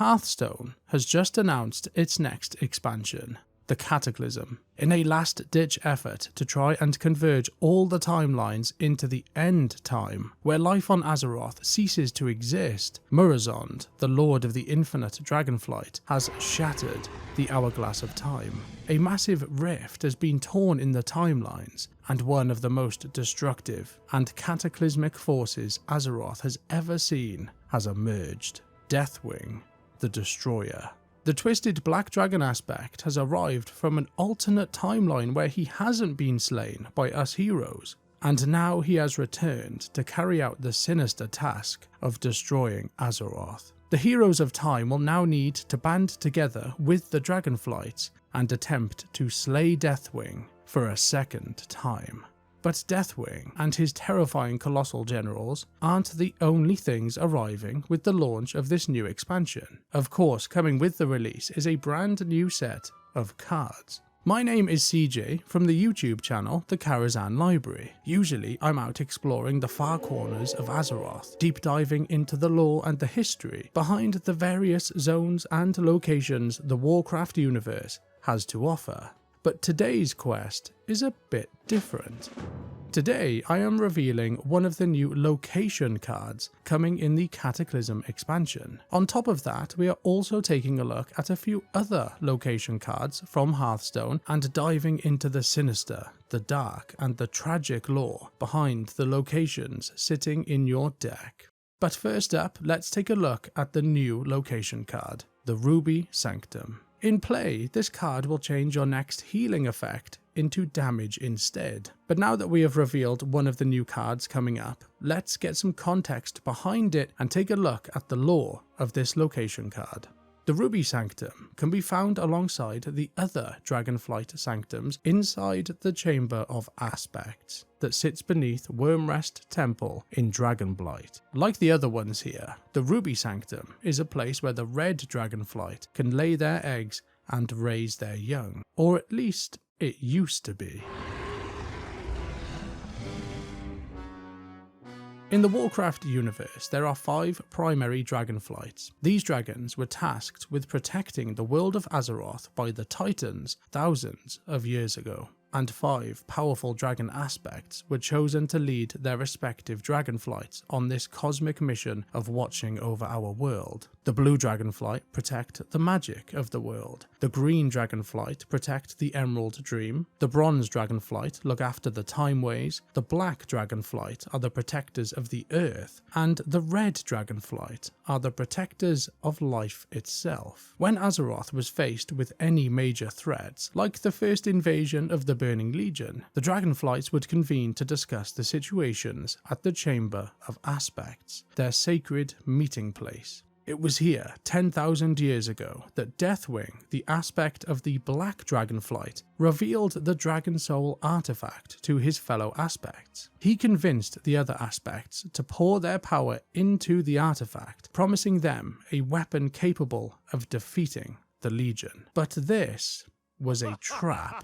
Hearthstone has just announced its next expansion, the Cataclysm. In a last-ditch effort to try and converge all the timelines into the end time, where life on Azeroth ceases to exist, Murozond, the Lord of the Infinite Dragonflight, has shattered the Hourglass of Time. A massive rift has been torn in the timelines, and one of the most destructive and cataclysmic forces Azeroth has ever seen has emerged. Deathwing, the Destroyer. The twisted Black Dragon aspect has arrived from an alternate timeline where he hasn't been slain by us heroes, and now he has returned to carry out the sinister task of destroying Azeroth. The heroes of time will now need to band together with the Dragonflights and attempt to slay Deathwing for a second time. But Deathwing and his terrifying colossal generals aren't the only things arriving with the launch of this new expansion. Of course, coming with the release is a brand new set of cards. My name is CJ from the YouTube channel The Karazhan Library. Usually I'm out exploring the far corners of Azeroth, deep diving into the lore and the history behind the various zones and locations the Warcraft universe has to offer. But today's quest is a bit different. Today I am revealing one of the new location cards coming in the Cataclysm expansion. On top of that, we are also taking a look at a few other location cards from Hearthstone and diving into the sinister, the dark and the tragic lore behind the locations sitting in your deck. But first up, let's take a look at the new location card, the Ruby Sanctum. In play, this card will change your next healing effect into damage instead. But now that we have revealed one of the new cards coming up, let's get some context behind it and take a look at the lore of this location card. The Ruby Sanctum can be found alongside the other Dragonflight Sanctums inside the Chamber of Aspects that sits beneath Wyrmrest Temple in Dragonblight. Like the other ones here, the Ruby Sanctum is a place where the red Dragonflight can lay their eggs and raise their young, or at least it used to be. In the Warcraft universe, there are 5 primary dragonflights. These dragons were tasked with protecting the world of Azeroth by the Titans thousands of years ago, and 5 powerful dragon aspects were chosen to lead their respective dragonflights on this cosmic mission of watching over our world. The blue dragonflight protect the magic of the world, the green dragonflight protect the Emerald Dream, the bronze dragonflight look after the Time Ways, the black dragonflight are the protectors of the earth, and the red dragonflight are the protectors of life itself. When Azeroth was faced with any major threats, like the first invasion of the Burning Legion, the dragonflights would convene to discuss the situations at the Chamber of Aspects, their sacred meeting place. It was here, 10,000 years ago, that Deathwing, the aspect of the Black Dragonflight, revealed the Dragon Soul artifact to his fellow aspects. He convinced the other aspects to pour their power into the artifact, promising them a weapon capable of defeating the Legion. But this was a trap.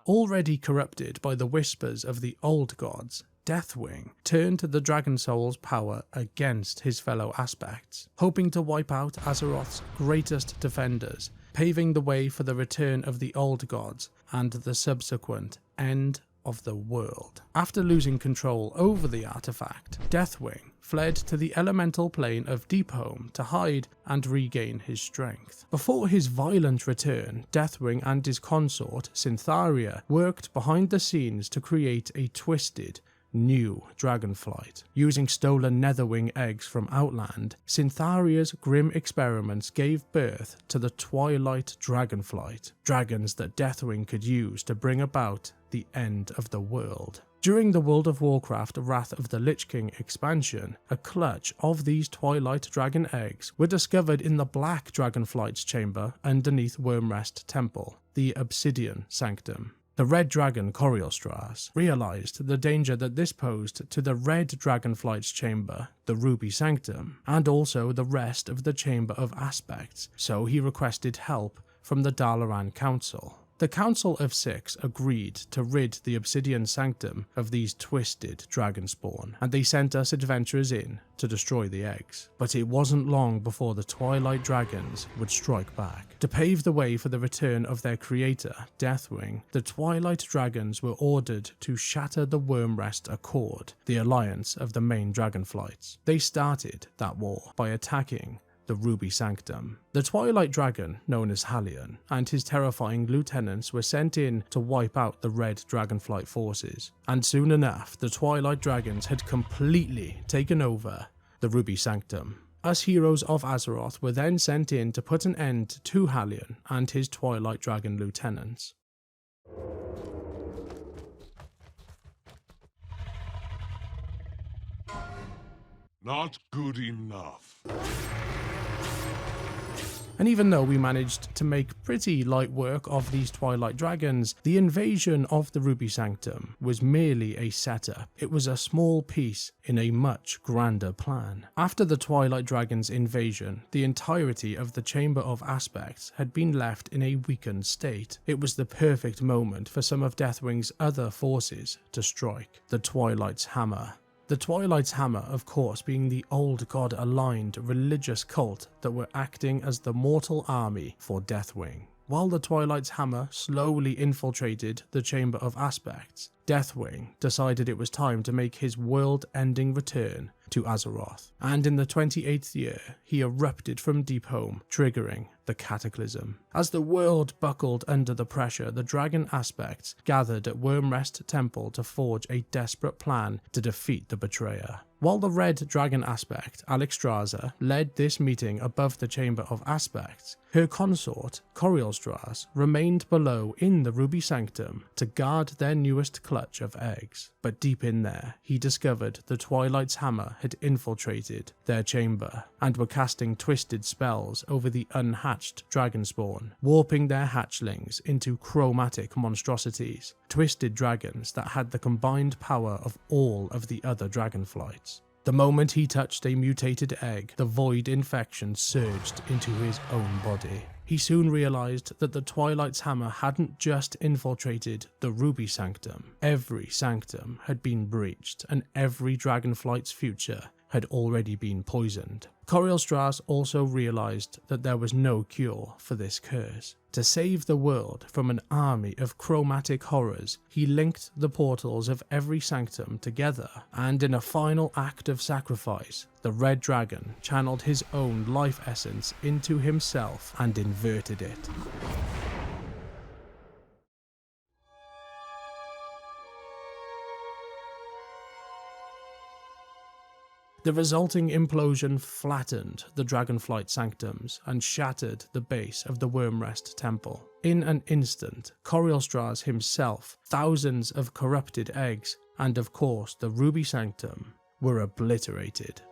Already corrupted by the whispers of the old gods, Deathwing turned the Dragon Soul's power against his fellow aspects, hoping to wipe out Azeroth's greatest defenders, paving the way for the return of the old gods and the subsequent end of the world. After losing control over the artifact, Deathwing fled to the elemental plane of Deepholm to hide and regain his strength. Before his violent return, Deathwing and his consort, Syntharia, worked behind the scenes to create a twisted, new dragonflight. Using stolen Netherwing eggs from Outland, Syntharia's grim experiments gave birth to the Twilight Dragonflight, dragons that Deathwing could use to bring about the end of the world. During the World of Warcraft Wrath of the Lich King expansion, a clutch of these Twilight Dragon eggs were discovered in the Black Dragonflight's chamber underneath Wyrmrest Temple, the Obsidian Sanctum. The Red Dragon Coriostras realized the danger that this posed to the Red Dragonflight's chamber, the Ruby Sanctum, and also the rest of the Chamber of Aspects, so he requested help from the Dalaran Council. The The Council of Six agreed to rid the Obsidian Sanctum of these twisted dragon spawn, and they sent us adventurers in to destroy the eggs. But it wasn't long before the Twilight Dragons would strike back. To pave the way for the return of their creator, Deathwing, the Twilight Dragons were ordered to shatter the Wyrmrest Accord, the alliance of the main dragonflights. They started that war by attacking the Ruby Sanctum. The Twilight Dragon, known as Halion, and his terrifying lieutenants were sent in to wipe out the Red Dragonflight forces, and soon enough the Twilight Dragons had completely taken over the Ruby Sanctum. Us heroes of Azeroth were then sent in to put an end to Halion and his Twilight Dragon lieutenants. Not good enough. And even though we managed to make pretty light work of these Twilight Dragons, the invasion of the Ruby Sanctum was merely a setup. It was a small piece in a much grander plan. After the Twilight Dragons' invasion, the entirety of the Chamber of Aspects had been left in a weakened state. It was the perfect moment for some of Deathwing's other forces to strike, the Twilight's Hammer. The Twilight's Hammer, of course, being the old god-aligned religious cult that were acting as the mortal army for Deathwing. While the Twilight's Hammer slowly infiltrated the Chamber of Aspects, Deathwing decided it was time to make his world-ending return to Azeroth, and in the 28th year, he erupted from Deepholm, triggering the Cataclysm. As the world buckled under the pressure, the Dragon Aspects gathered at Wyrmrest Temple to forge a desperate plan to defeat the Betrayer. While the Red Dragon Aspect, Alexstrasza, led this meeting above the Chamber of Aspects, her consort, Coriolstraz, remained below in the Ruby Sanctum to guard their newest clutch of eggs. But deep in there, he discovered the Twilight's Hammer had infiltrated their chamber and were casting twisted spells over the unhatched dragon spawn, warping their hatchlings into chromatic monstrosities, twisted dragons that had the combined power of all of the other dragonflights. The moment he touched a mutated egg, the void infection surged into his own body. He soon realized that the Twilight's Hammer hadn't just infiltrated the Ruby Sanctum. Every Sanctum had been breached, and every dragonflight's future had already been poisoned. Coriolstraz also realized that there was no cure for this curse. To save the world from an army of chromatic horrors, he linked the portals of every sanctum together, and in a final act of sacrifice, the Red Dragon channeled his own life essence into himself and inverted it. The resulting implosion flattened the Dragonflight Sanctums and shattered the base of the Wyrmrest Temple. In an instant, Coriolstraz himself, thousands of corrupted eggs, and of course the Ruby Sanctum were obliterated.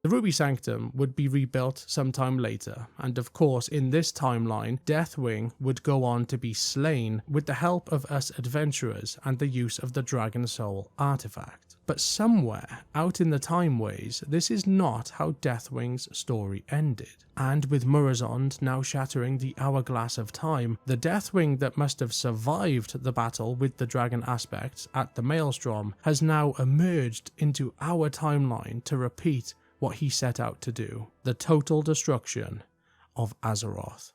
The Ruby Sanctum would be rebuilt sometime later, and of course in this timeline, Deathwing would go on to be slain with the help of us adventurers and the use of the Dragon Soul artifact. But somewhere out in the timeways, this is not how Deathwing's story ended. And with Murozond now shattering the hourglass of time, the Deathwing that must have survived the battle with the Dragon Aspects at the Maelstrom has now emerged into our timeline to repeat what he set out to do, the total destruction of Azeroth.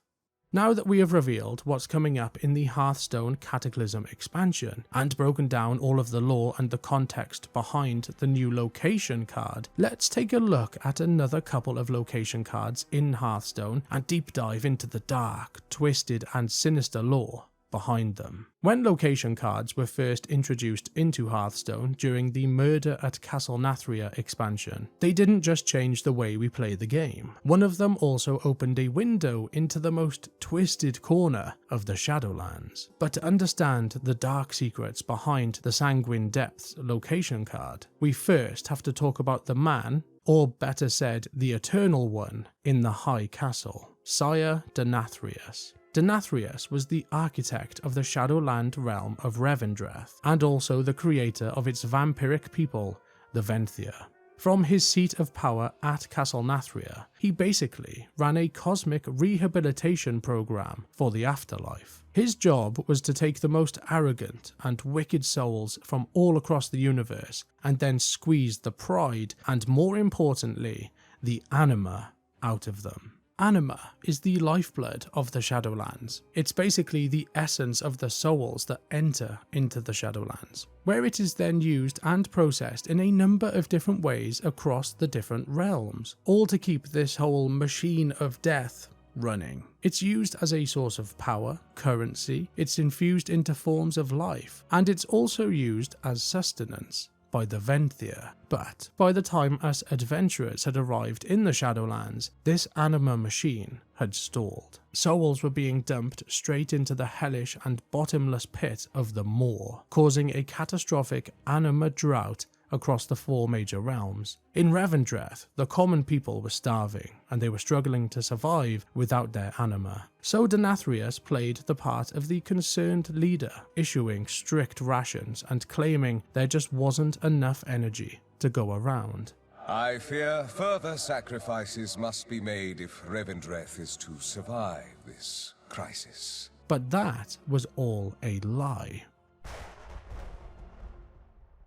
Now that we have revealed what's coming up in the Hearthstone Cataclysm expansion, and broken down all of the lore and the context behind the new location card, let's take a look at another couple of location cards in Hearthstone and deep dive into the dark, twisted and sinister lore behind them. When location cards were first introduced into Hearthstone during the Murder at Castle Nathria expansion, they didn't just change the way we play the game. One of them also opened a window into the most twisted corner of the Shadowlands. But to understand the dark secrets behind the Sanguine Depths location card, we first have to talk about the man, or better said, the Eternal One, in the High Castle, Sire Denathrius. Denathrius was the architect of the Shadowland realm of Revendreth, and also the creator of its vampiric people, the Venthia. From his seat of power at Castle Nathria, he basically ran a cosmic rehabilitation program for the afterlife. His job was to take the most arrogant and wicked souls from all across the universe and then squeeze the pride and, more importantly, the anima out of them. Anima is the lifeblood of the Shadowlands. It's basically the essence of the souls that enter into the Shadowlands, where it is then used and processed in a number of different ways across the different realms, all to keep this whole machine of death running. It's used as a source of power, currency, it's infused into forms of life, and it's also used as sustenance by the Venthyr. But by the time us adventurers had arrived in the Shadowlands, this anima machine had stalled. Souls were being dumped straight into the hellish and bottomless pit of the Maw, causing a catastrophic anima drought across the 4 major realms. In Revendreth, the common people were starving, and they were struggling to survive without their anima. So Denathrius played the part of the concerned leader, issuing strict rations and claiming there just wasn't enough energy to go around. I fear further sacrifices must be made if Revendreth is to survive this crisis. But that was all a lie.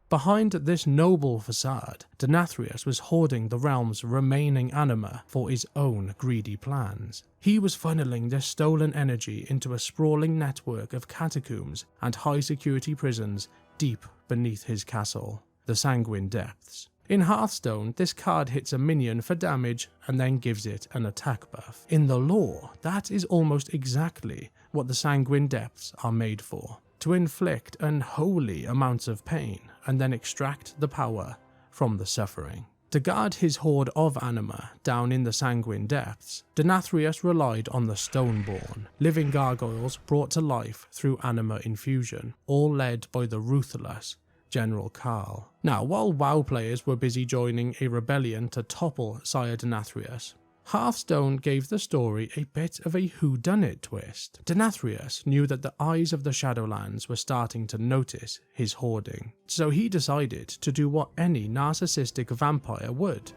Behind this noble facade, Denathrius was hoarding the realm's remaining anima for his own greedy plans. He was funneling this stolen energy into a sprawling network of catacombs and high-security prisons deep beneath his castle, the Sanguine Depths. In Hearthstone, this card hits a minion for damage and then gives it an attack buff. In the lore, that is almost exactly what the Sanguine Depths are made for: to inflict unholy amounts of pain and then extract the power from the suffering. To guard his hoard of anima down in the Sanguine Depths, Denathrius relied on the Stoneborn, living gargoyles brought to life through anima infusion, all led by the ruthless General Karl. Now, while WoW players were busy joining a rebellion to topple Sire Denathrius, Hearthstone gave the story a bit of a whodunit twist. Denathrius knew that the eyes of the Shadowlands were starting to notice his hoarding, so he decided to do what any narcissistic vampire would.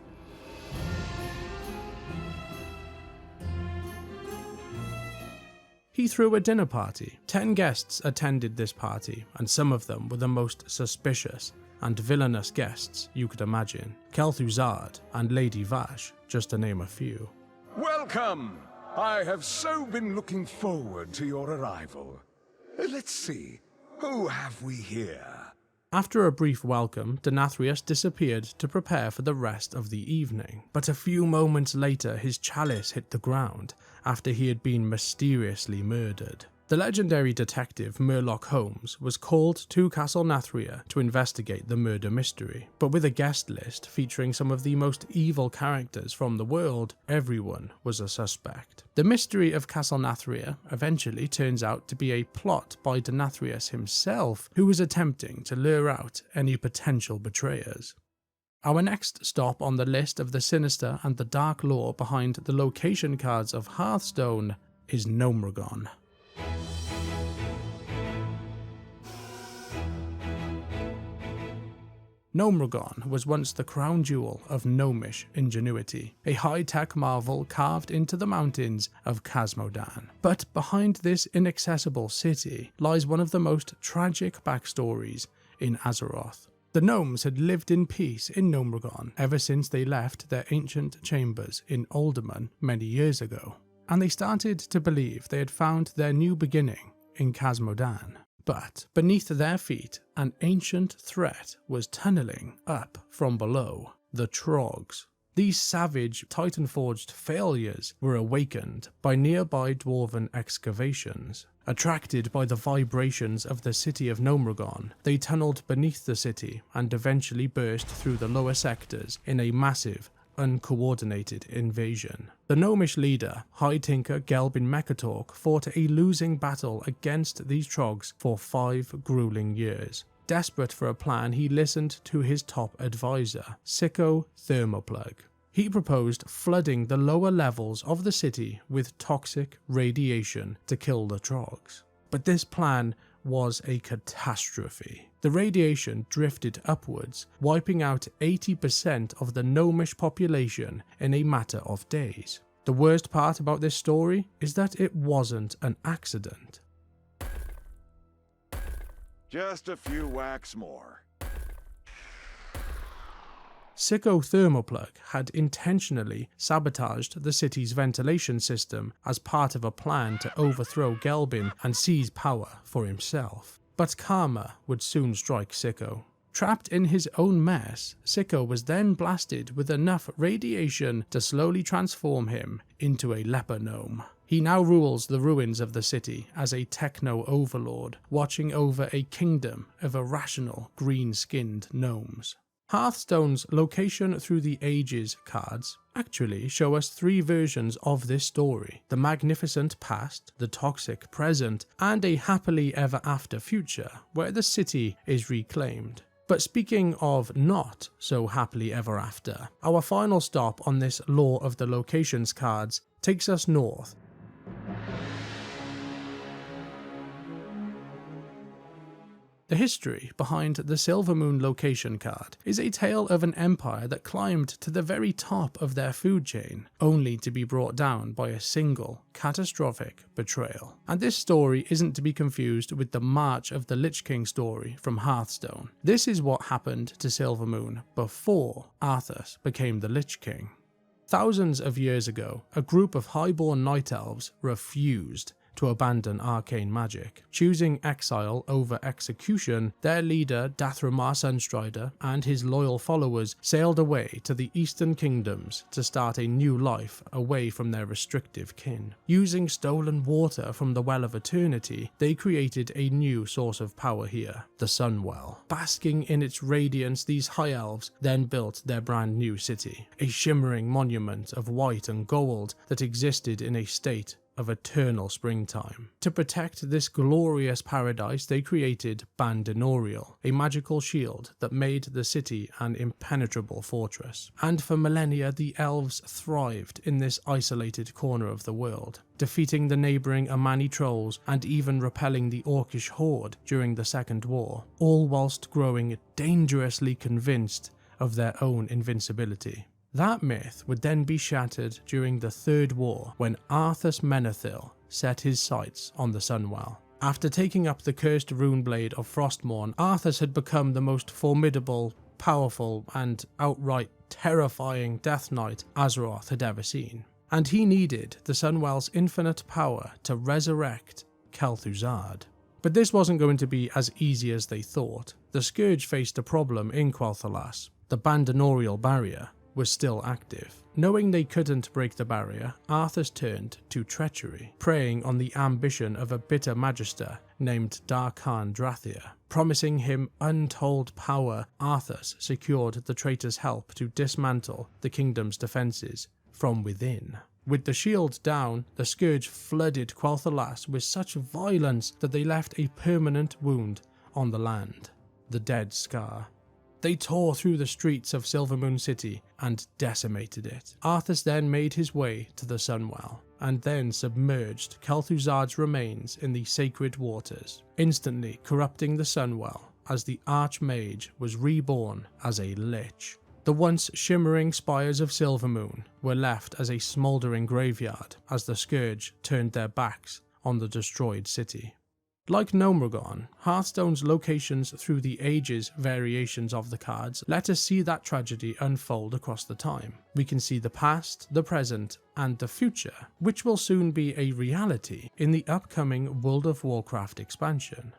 He threw a dinner party. 10 guests attended this party, and some of them were the most suspicious and villainous guests you could imagine. Kel'Thuzad and Lady Vash, just to name a few. Welcome! I have so been looking forward to your arrival. Let's see, who have we here? After a brief welcome, Denathrius disappeared to prepare for the rest of the evening. But a few moments later, his chalice hit the ground after he had been mysteriously murdered. The legendary detective Murloc Holmes was called to Castle Nathria to investigate the murder mystery, but with a guest list featuring some of the most evil characters from the world, everyone was a suspect. The mystery of Castle Nathria eventually turns out to be a plot by Denathrius himself, who was attempting to lure out any potential betrayers. Our next stop on the list of the sinister and the dark lore behind the location cards of Hearthstone is Gnomeregan. Gnomeregan was once the crown jewel of gnomish ingenuity, a high-tech marvel carved into the mountains of Casmodan. But behind this inaccessible city lies one of the most tragic backstories in Azeroth. The gnomes had lived in peace in Gnomeregan ever since they left their ancient chambers in Alderman many years ago, and they started to believe they had found their new beginning in Casmodan. But beneath their feet, an ancient threat was tunneling up from below: the Trogs. These savage, titan-forged failures were awakened by nearby dwarven excavations. Attracted by the vibrations of the city of Gnomeregan, they tunneled beneath the city and eventually burst through the lower sectors in a massive, uncoordinated invasion. The gnomish leader, High Tinker Gelbin Mekatork, fought a losing battle against these Trogs for 5 grueling years. Desperate for a plan, he listened to his top advisor, Sicko Thermoplug. He proposed flooding the lower levels of the city with toxic radiation to kill the Trogs. But this plan was a catastrophe. The radiation drifted upwards, wiping out 80% of the gnomish population in a matter of days. The worst part about this story is that it wasn't an accident. Just a few whacks more. Sicko Thermoplug had intentionally sabotaged the city's ventilation system as part of a plan to overthrow Gelbin and seize power for himself. But karma would soon strike Sicko. Trapped in his own mess, Sicko was then blasted with enough radiation to slowly transform him into a leper gnome. He now rules the ruins of the city as a techno-overlord, watching over a kingdom of irrational green-skinned gnomes. Hearthstone's Location Through the Ages cards actually show us 3 versions of this story: the magnificent past, the toxic present, and a happily ever after future where the city is reclaimed. But speaking of not so happily ever after, our final stop on this Lore of the Locations cards takes us north. The history behind the Silvermoon location card is a tale of an empire that climbed to the very top of their food chain, only to be brought down by a single, catastrophic betrayal. And this story isn't to be confused with the March of the Lich King story from Hearthstone. This is what happened to Silvermoon before Arthas became the Lich King. Thousands of years ago, a group of highborn night elves refused to abandon arcane magic. Choosing exile over execution, their leader Dathramar Sunstrider and his loyal followers sailed away to the eastern kingdoms to start a new life away from their restrictive kin. Using stolen water from the Well of Eternity, they created a new source of power here, the Sunwell. Basking in its radiance, these high elves then built their brand new city, a shimmering monument of white and gold that existed in a state of eternal springtime. To protect this glorious paradise, they created Bandinorial, a magical shield that made the city an impenetrable fortress. And for millennia, the elves thrived in this isolated corner of the world, defeating the neighbouring Amani trolls and even repelling the Orcish horde during the Second War, all whilst growing dangerously convinced of their own invincibility. That myth would then be shattered during the Third War when Arthas Menethil set his sights on the Sunwell. After taking up the cursed runeblade of Frostmourne, Arthas had become the most formidable, powerful, and outright terrifying Death Knight Azeroth had ever seen. And he needed the Sunwell's infinite power to resurrect Kel'Thuzad. But this wasn't going to be as easy as they thought. The Scourge faced a problem in Quel'Thalas. The Bandinorial barrier was still active. Knowing they couldn't break the barrier, Arthas turned to treachery, preying on the ambition of a bitter magister named Darkhan Drathir. Promising him untold power, Arthas secured the traitor's help to dismantle the kingdom's defences from within. With the shield down, the Scourge flooded Quel'Thalas with such violence that they left a permanent wound on the land, the Dead Scar. They tore through the streets of Silvermoon City and decimated it. Arthas then made his way to the Sunwell, and then submerged Kel'Thuzad's remains in the sacred waters, instantly corrupting the Sunwell as the Archmage was reborn as a Lich. The once shimmering spires of Silvermoon were left as a smouldering graveyard as the Scourge turned their backs on the destroyed city. Like Gnomeregan, Hearthstone's Locations Through the Ages variations of the cards let us see that tragedy unfold across the time. We can see the past, the present, and the future, which will soon be a reality in the upcoming World of Warcraft expansion.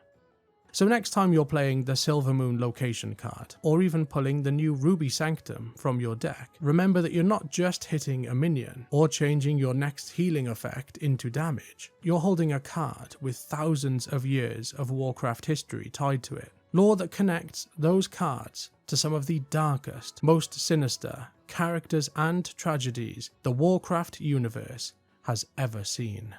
So next time you're playing the Silvermoon location card, or even pulling the new Ruby Sanctum from your deck, remember that you're not just hitting a minion, or changing your next healing effect into damage. You're holding a card with thousands of years of Warcraft history tied to it. Lore that connects those cards to some of the darkest, most sinister characters and tragedies the Warcraft universe has ever seen.